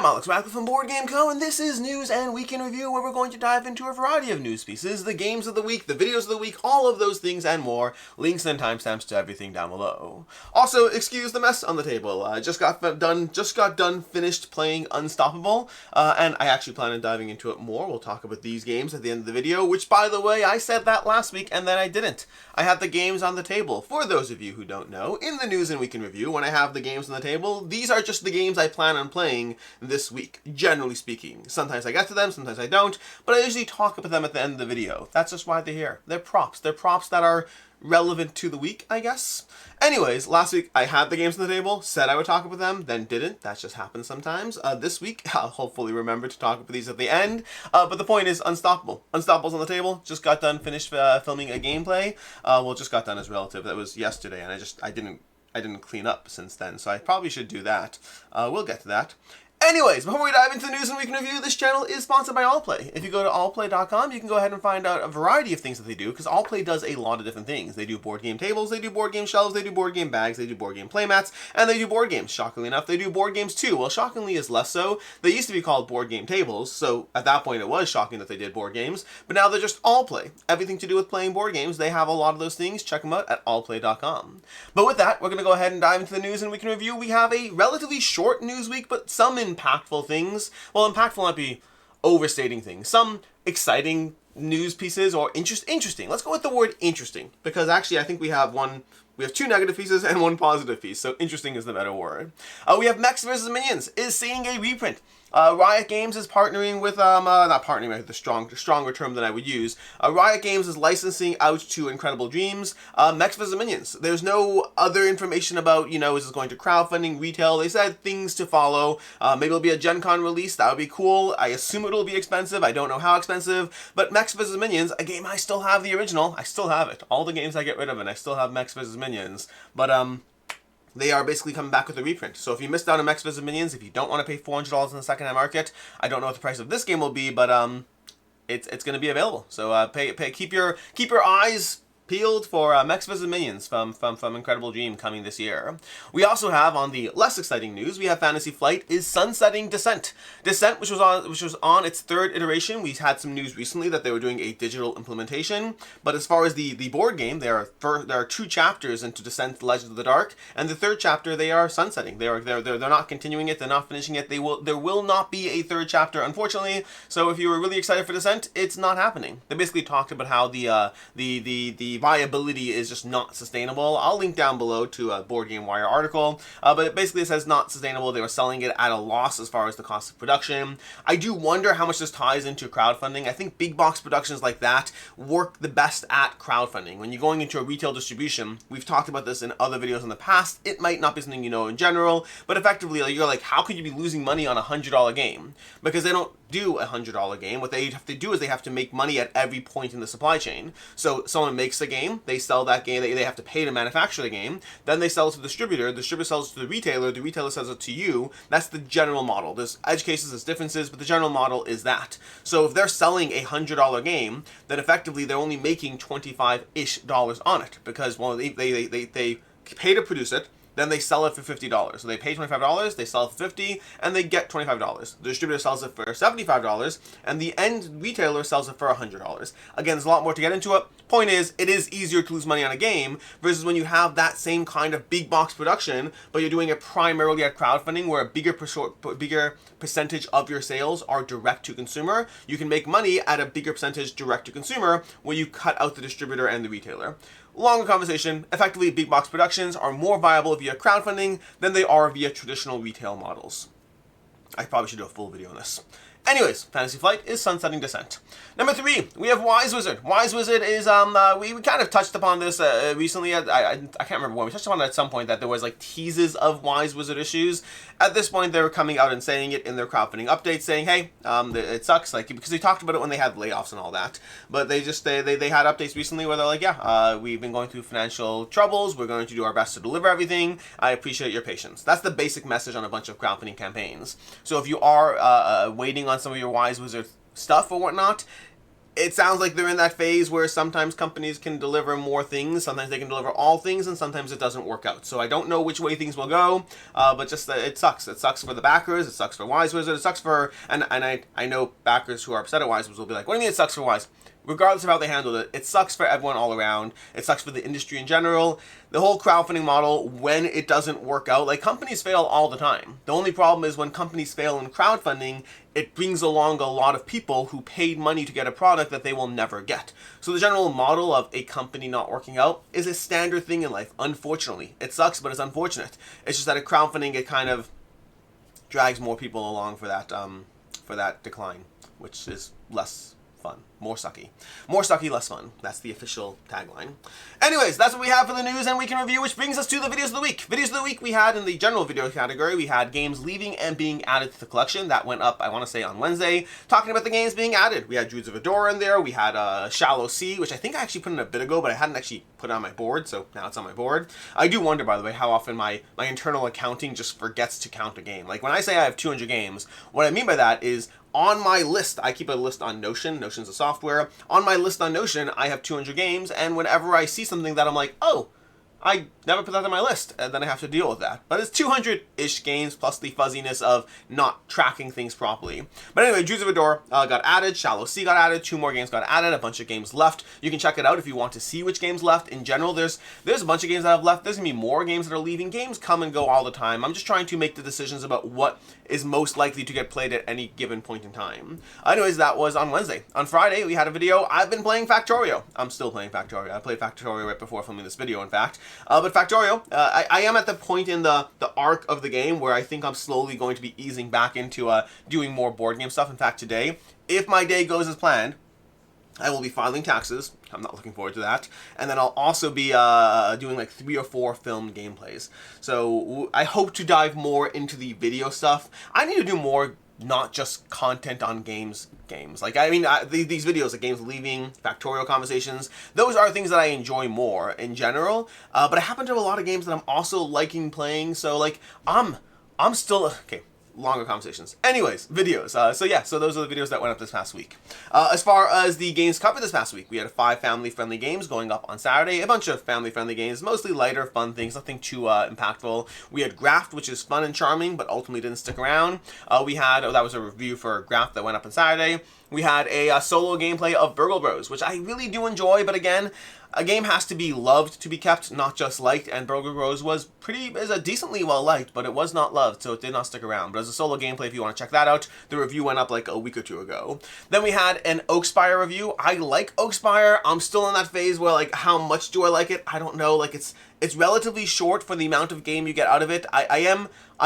I'm Alex from Board Game Co, and this is News and Week in Review, where we're going to dive into a variety of news pieces, the games of the week, the videos of the week, all of those things and more. Links and timestamps to everything down below. Also, excuse the mess on the table. I just got done finished playing Unstoppable, and I actually plan on diving into it more. We'll talk about these games at the end of the video, which, by the way, I said that last week, and then I didn't. I had the games on the table. For those of you who don't know, in the News and Week in Review, when I have the games on the table, these are just the games I plan on playing this week, generally speaking. Sometimes I get to them, sometimes I don't, but I usually talk about them at the end of the video. That's just why they're here. They're props. They're props that are relevant to the week, I guess. Anyways, last week I had the games on the table, said I would talk about them, then didn't. That just happens sometimes. This week, I'll hopefully remember to talk about these at the end. But the point is, Unstoppable. Unstoppable's on the table. Just got done, finished filming a gameplay. Well, just got done as relative. That was yesterday, and I didn't clean up since then, so I probably should do that. We'll get to that. Anyways, before we dive into the News and Week in Review, this channel is sponsored by Allplay. If you go to allplay.com, you can go ahead and find out a variety of things that they do, because Allplay does a lot of different things. They do board game tables, they do board game shelves, they do board game bags, they do board game playmats, and they do board games. Shockingly enough, they do board games too. Well, shockingly is less so. They used to be called board game tables, so at that point it was shocking that they did board games, but now they're just Allplay. Everything to do with playing board games, they have a lot of those things. Check them out at allplay.com. But with that, we're going to go ahead and dive into the News and Week in Review. We have a relatively short news week, but some impactful things. Well, impactful might be overstating things. Some exciting news pieces or interesting. Let's go with the word interesting, because actually I think we have two negative pieces and one positive piece, so interesting is the better word. We have Mechs vs. Minions is seeing a reprint. Riot Games is partnering with, not partnering with the stronger term than I would use. Riot Games is licensing out to Incredible Dreams, Mechs vs. Minions. There's no other information about, is this going to crowdfunding, retail. They said things to follow. Maybe it'll be a Gen Con release. That would be cool. I assume it'll be expensive. I don't know how expensive. But Mechs vs. Minions, a game I still have the original. I still have it. All the games I get rid of, and I still have Mechs vs. Minions. But, they are basically coming back with a reprint. So if you missed out on Mechs vs. Minions, if you don't want to pay $400 in the secondhand market, I don't know what the price of this game will be, but it's going to be available. So keep your eyes peeled for Mechs vs. Minions from Incredible Dream coming this year. We also have, on the less exciting news, we have Fantasy Flight is sunsetting Descent. Descent, which was on its third iteration. We had some news recently that they were doing a digital implementation. But as far as the board game, there are two chapters into Descent: Legends of the Dark, and the third chapter they are sunsetting. They're not continuing it. They're not finishing it. There will not be a third chapter, unfortunately. So if you were really excited for Descent, it's not happening. They basically talked about how the viability is just not sustainable. I'll link down below to a Board Game Wire article, but it basically says not sustainable. They were selling it at a loss as far as the cost of production. I do wonder how much this ties into crowdfunding. I think big box productions like that work the best at crowdfunding. When you're going into a retail distribution, we've talked about this in other videos in the past. It might not be something you know in general, but effectively you're like, how could you be losing money on a $100 game? Because they don't do a $100 game. What they have to do is they have to make money at every point in the supply chain. So someone makes a game, they sell that game, they have to pay to manufacture the game, then they sell it to the distributor sells it to the retailer sells it to you. That's the general model. There's edge cases, there's differences, but the general model is that. So if they're selling a $100 game, then effectively they're only making $25-ish on it, because, well, they pay to produce it, then they sell it for $50. So they pay $25, they sell it for $50, and they get $25. The distributor sells it for $75, and the end retailer sells it for $100. Again, there's a lot more to get into it. Point is, it is easier to lose money on a game versus when you have that same kind of big box production, but you're doing it primarily at crowdfunding, where a bigger percentage of your sales are direct to consumer. You can make money at a bigger percentage direct to consumer, where you cut out the distributor and the retailer. Longer conversation, effectively big box productions are more viable via crowdfunding than they are via traditional retail models. I probably should do a full video on this. Anyways, Fantasy Flight is sunsetting Descent. Number 3, we have Wize Wizard. Wize Wizard is, we kind of touched upon this recently. I can't remember when. We touched upon it at some point that there was like teases of Wize Wizard issues. At this point, they were coming out and saying it in their crowdfunding updates, saying, hey, it sucks, like, because they talked about it when they had layoffs and all that. But they had updates recently where they're like, yeah, we've been going through financial troubles. We're going to do our best to deliver everything. I appreciate your patience. That's the basic message on a bunch of crowdfunding campaigns. So if you are waiting on some of your Wize Wizard stuff or whatnot, it sounds like they're in that phase where sometimes companies can deliver more things, sometimes they can deliver all things, and sometimes it doesn't work out. So I don't know which way things will go, but just it sucks. It sucks for the backers, it sucks for Wize Wizard, it sucks for, and I know backers who are upset at Wize Wizard will be like, what do you mean it sucks for Wize? Regardless of how they handled it, it sucks for everyone all around. It sucks for the industry in general. The whole crowdfunding model, when it doesn't work out, like companies fail all the time. The only problem is when companies fail in crowdfunding, it brings along a lot of people who paid money to get a product that they will never get. So the general model of a company not working out is a standard thing in life, unfortunately. It sucks, but it's unfortunate. It's just that at crowdfunding, it kind of drags more people along for that decline, which is less fun. More sucky. More sucky, less fun. That's the official tagline. Anyways, that's what we have for the news and week in review, which brings us to the videos of the week. Videos of the week we had in the general video category, we had games leaving and being added to the collection. That went up, I want to say, on Wednesday. Talking about the games being added. We had Druids of Adora in there. We had Shallow Sea, which I think I actually put in a bit ago, but I hadn't actually put it on my board, so now it's on my board. I do wonder, by the way, how often my internal accounting just forgets to count a game. Like when I say I have 200 games, what I mean by that is on my list, I keep a list on Notion. Notion's a software. On my list on Notion, I have 200 games, and whenever I see something that I'm like, oh, I never put that on my list, and then I have to deal with that. But it's 200-ish games, plus the fuzziness of not tracking things properly. But anyway, Druids of Adora got added, Shallow Sea got added, 2 more games got added, a bunch of games left. You can check it out if you want to see which games left. In general, there's a bunch of games that have left. There's going to be more games that are leaving. Games come and go all the time. I'm just trying to make the decisions about what is most likely to get played at any given point in time. Anyways, that was on Wednesday. On Friday, we had a video. I've been playing Factorio. I'm still playing Factorio. I played Factorio right before filming this video, in fact. But Factorio, I am at the point in the arc of the game where I think I'm slowly going to be easing back into doing more board game stuff. In fact, today, if my day goes as planned, I will be filing taxes. I'm not looking forward to that. And then I'll also be doing like 3 or 4 filmed gameplays. So I hope to dive more into the video stuff. I need to do more, not just content on games. Like, I mean, these videos, like games leaving, Factorio conversations, those are things that I enjoy more in general. But I happen to have a lot of games that I'm also liking playing. So like, I'm still, okay, longer conversations. Anyways, videos. So those are the videos that went up this past week. As far as the games covered this past week, we had 5 family-friendly games going up on Saturday. A bunch of family-friendly games, mostly lighter, fun things, nothing too impactful. We had Graft, which is fun and charming, but ultimately didn't stick around. We had, that was a review for Graft that went up on Saturday. We had a solo gameplay of Burgle Bros, which I really do enjoy, but again, a game has to be loved to be kept, not just liked, and Burgle Bros is a decently well liked, but it was not loved, so it did not stick around. But as a solo gameplay, if you want to check that out, the review went up like a week or 2 ago. Then we had an Oakspire review. I like Oakspire. I'm still in that phase where, like, how much do I like it? I don't know. Like, it's relatively short for the amount of game you get out of it. I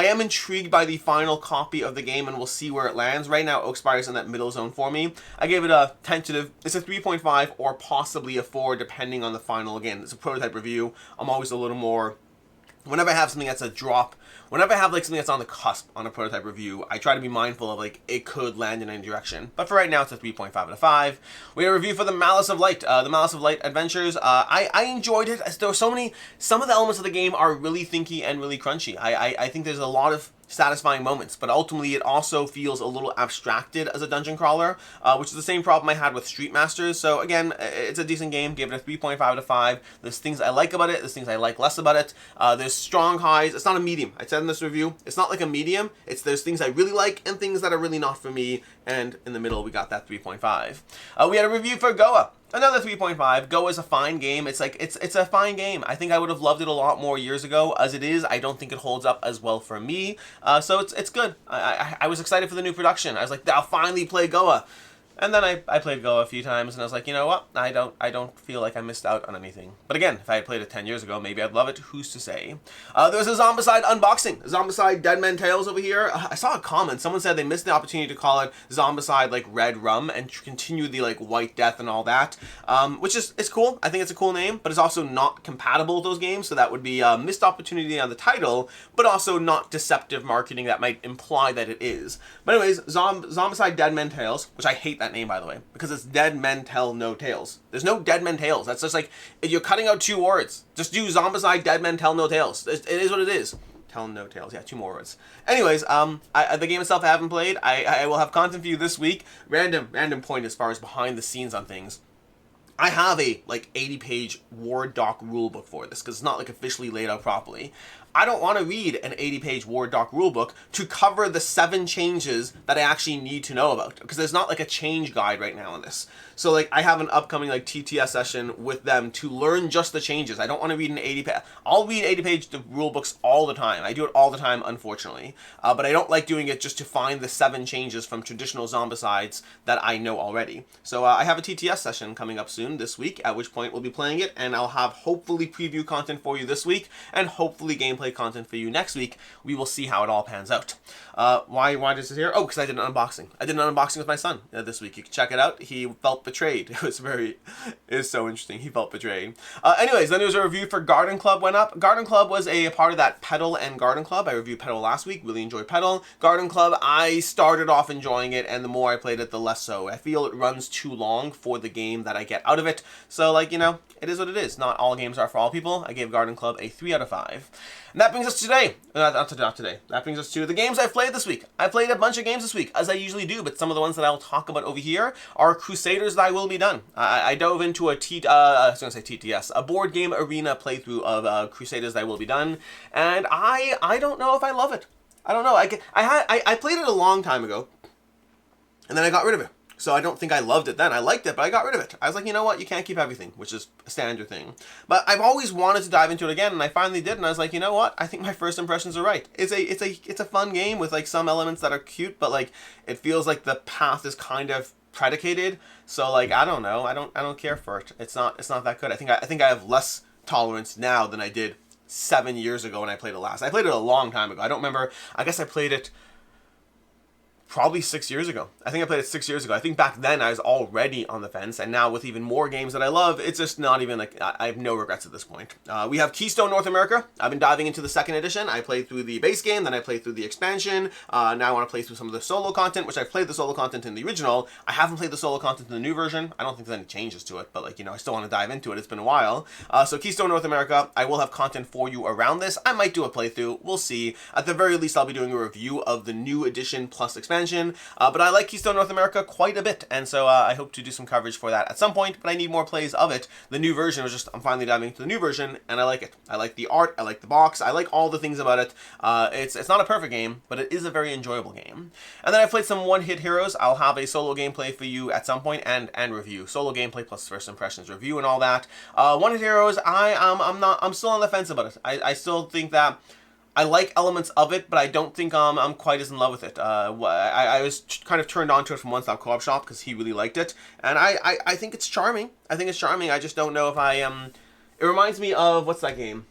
am intrigued by the final copy of the game, and we'll see where it lands. Right now, Oakspire is in that middle zone for me. I gave it a tentative, it's a 3.5 or possibly a 4, depending on the final. Again, it's a prototype review. I'm always a little more, whenever I have something that's a drop, whenever I have like something that's on the cusp on a prototype review, I try to be mindful of like it could land in any direction. But for right now, it's a 3.5 out of 5. We had a review for the Malice of Light, the Malice of Light Adventures. I enjoyed it. There were some of the elements of the game are really thinky and really crunchy. I think there's a lot of satisfying moments, but ultimately it also feels a little abstracted as a dungeon crawler, which is the same problem I had with Street Masters. So again, it's a decent game. Gave it a 3.5 out of 5. There's things I like about it, there's things I like less about it. There's strong highs. It's not a medium. I said in this review, it's not like a medium. There's things I really like and things that are really not for me, and in the middle we got that 3.5. We had a review for Goa. Another 3.5. Go is a fine game. It's a fine game. I think I would have loved it a lot more years ago. As it is, I don't think it holds up as well for me. So it's good. I was excited for the new production. I was like, I'll finally play Goa. And then I played Go a few times, and I was like, you know what? I don't feel like I missed out on anything. But again, if I had played it 10 years ago, maybe I'd love it. Who's to say? There was a Zombicide unboxing. Zombicide Dead Men Tales over here. I saw a comment. Someone said they missed the opportunity to call it Zombicide like Red Rum and continue the like White Death and all that. Which is cool. I think it's a cool name, but it's also not compatible with those games. So that would be a missed opportunity on the title, but also not deceptive marketing that might imply that it is. But anyways, Zombicide Dead Men Tales, which I hate that name, by the way, because it's Dead Men Tell No Tales. There's no Dead Men Tales. That's just like, you're cutting out 2 words. Just do Zombicide Dead Men Tell No Tales. It is what it is. Tell no tales. Yeah, 2 more words. Anyways, the game itself I haven't played. I will have content for you this week. Random point as far as behind the scenes on things. I have a like 80-page Word doc rulebook for this because it's not like officially laid out properly. I don't want to read an 80-page Word doc rulebook to cover the 7 changes that I actually need to know about, because there's not like a change guide right now in this. So like I have an upcoming like TTS session with them to learn just the changes. I don't want to read an 80-page. I'll read 80-page rulebooks all the time. I do it all the time, unfortunately. But I don't like doing it just to find the 7 changes from traditional Zombicides that I know already. So I have a TTS session coming up soon this week, at which point we'll be playing it, and I'll have hopefully preview content for you this week, and hopefully gameplay content for you next week. We will see how it all pans out. Why is it here? Oh, because I did an unboxing. I did an unboxing with my son this week. You can check it out. He felt betrayed. It's so interesting. He felt betrayed. Anyways, then there was a review for Garden Club went up. Garden Club was a part of that Petal and Garden Club. I reviewed Petal last week. Really enjoyed Petal. Garden Club, I started off enjoying it, and the more I played it, the less so. I feel it runs too long for the game that I get out of it. So, like, you know, it is what it is. Not all games are for all people. I gave Garden Club a 3 out of 5. And that brings us to today. Not today. That brings us to the games I've played this week. I played a bunch of games this week, as I usually do, but some of the ones that I'll talk about over here are Crusaders Thy Will Be Done. I dove into a TTS, a board game arena playthrough of Crusaders Thy Will Be Done, and I don't know if I love it. I don't know. I played it a long time ago, and then I got rid of it. So I don't think I loved it then. I liked it, but I got rid of it. I was like, you know what? You can't keep everything, which is a standard thing. But I've always wanted to dive into it again, and I finally did, and I was like, you know what? I think my first impressions are right. It's a fun game with like some elements that are cute, but like it feels like the path is kind of predicated. So like I don't know. I don't care for it. It's not that good. I think I have less tolerance now than I did 7 years ago when I played it last. I played it a long time ago. I don't remember. I guess I played it probably 6 years ago. I think I played it 6 years ago. I think back then I was already on the fence, and now with even more games that I love, it's just not even like, I have no regrets at this point. We have Keystone North America. I've been diving into the 2nd edition. I played through the base game, then I played through the expansion. Now I want to play through some of the solo content, which I played the solo content in the original. I haven't played the solo content in the new version. I don't think there's any changes to it, but like, you know, I still want to dive into it. It's been a while. So Keystone North America, I will have content for you around this. I might do a playthrough. We'll see. At the very least, I'll be doing a review of the new edition plus expansion. But I like Keystone North America quite a bit, and so I hope to do some coverage for that at some point, but I need more plays of it. The new version was just, I'm finally diving into the new version, and I like it. I like the art, I like the box, I like all the things about it. It's not a perfect game, but it is a very enjoyable game. And then I played some one-hit heroes. I'll have a solo gameplay for you at some point, and review. Solo gameplay plus first impressions review and all that. One-hit heroes, I'm still on the fence about it. I still think that I like elements of it, but I don't think I'm quite as in love with it. I was kind of turned on to it from One Stop Co-op Shop because he really liked it, and I think it's charming. I think it's charming. I just don't know if I It reminds me of, what's that game?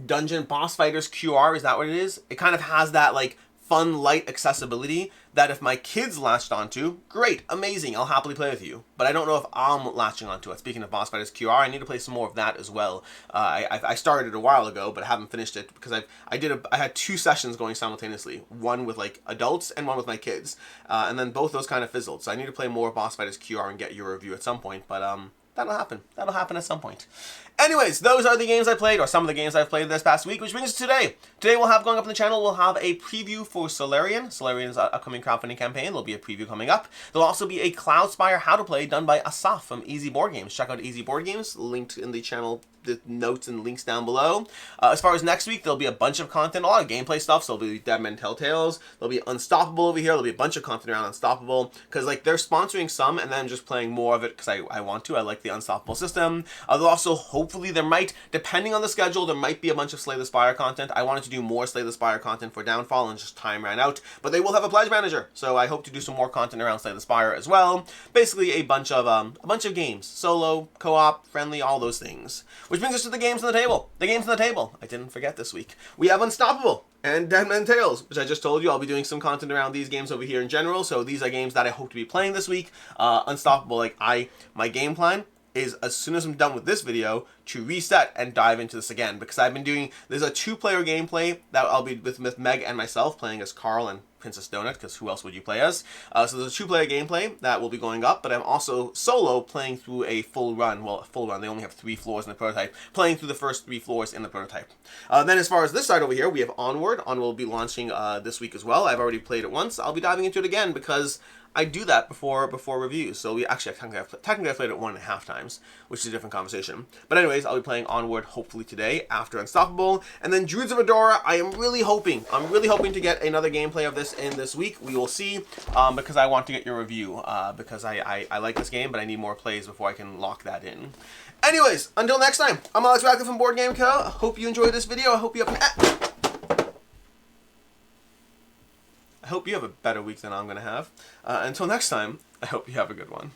Dungeon Boss Fighters QR. Is that what it is? It kind of has that like fun, light accessibility that if my kids latched onto, great, amazing, I'll happily play with you. But I don't know if I'm latching onto it. Speaking of Boss Fighters QR, I need to play some more of that as well. I started it a while ago, but I haven't finished it because I had 2 sessions going simultaneously. One with like adults and one with my kids. And then both those kind of fizzled. So I need to play more Boss Fighters QR and get your review at some point. But that'll happen. That'll happen at some point. Anyways, those are the games I played, or some of the games I've played this past week, which brings us to today. Today we'll have, going up on the channel, we'll have a preview for Solarian. Solarian's upcoming crowdfunding campaign. There'll be a preview coming up. There'll also be a Cloudspire How to Play done by Asaf from Easy Board Games. Check out Easy Board Games, linked in the channel, the notes and links down below. As far as next week, there'll be a bunch of content, a lot of gameplay stuff, so there'll be Dead Men Tell Tales, there'll be Unstoppable over here, there'll be a bunch of content around Unstoppable, because like they're sponsoring some, and then just playing more of it, because I want to. I like the Unstoppable system. There'll also, hopefully, there might, depending on the schedule, there might be a bunch of Slay the Spire content. I wanted to do more Slay the Spire content for Downfall, and just time ran out, but they will have a pledge manager, so I hope to do some more content around Slay the Spire as well. Basically, a bunch of games, solo, co-op, friendly, all those things. Which brings us to the games on the table. The games on the table. I didn't forget this week. We have Unstoppable and Dead Men Tales, which I just told you I'll be doing some content around these games over here in general. So these are games that I hope to be playing this week. Unstoppable, like my game plan is, as soon as I'm done with this video, to reset and dive into this again, because I've been doing, there's a 2-player gameplay that I'll be with Meg and myself playing as Carl and Princess Donut, because who else would you play as? So there's a 2-player gameplay that will be going up, but I'm also solo playing through a full run. Well, a full run, they only have 3 floors in the prototype, playing through the first 3 floors in the prototype. Then as far as this side over here, we have Onward. Onward will be launching this week as well. I've already played it once. I'll be diving into it again because I do that before reviews. So we actually, technically I played it 1.5 times, which is a different conversation. But anyways, I'll be playing Onward hopefully today after Unstoppable. And then Druids of Adora, I'm really hoping to get another gameplay of this in this week. We will see, because I want to get your review, because I like this game, but I need more plays before I can lock that in. Anyways, until next time, I'm Alex Radcliffe from Board Game Co. I hope you enjoyed this video. I hope you have a better week than I'm going to have. Until next time, I hope you have a good one.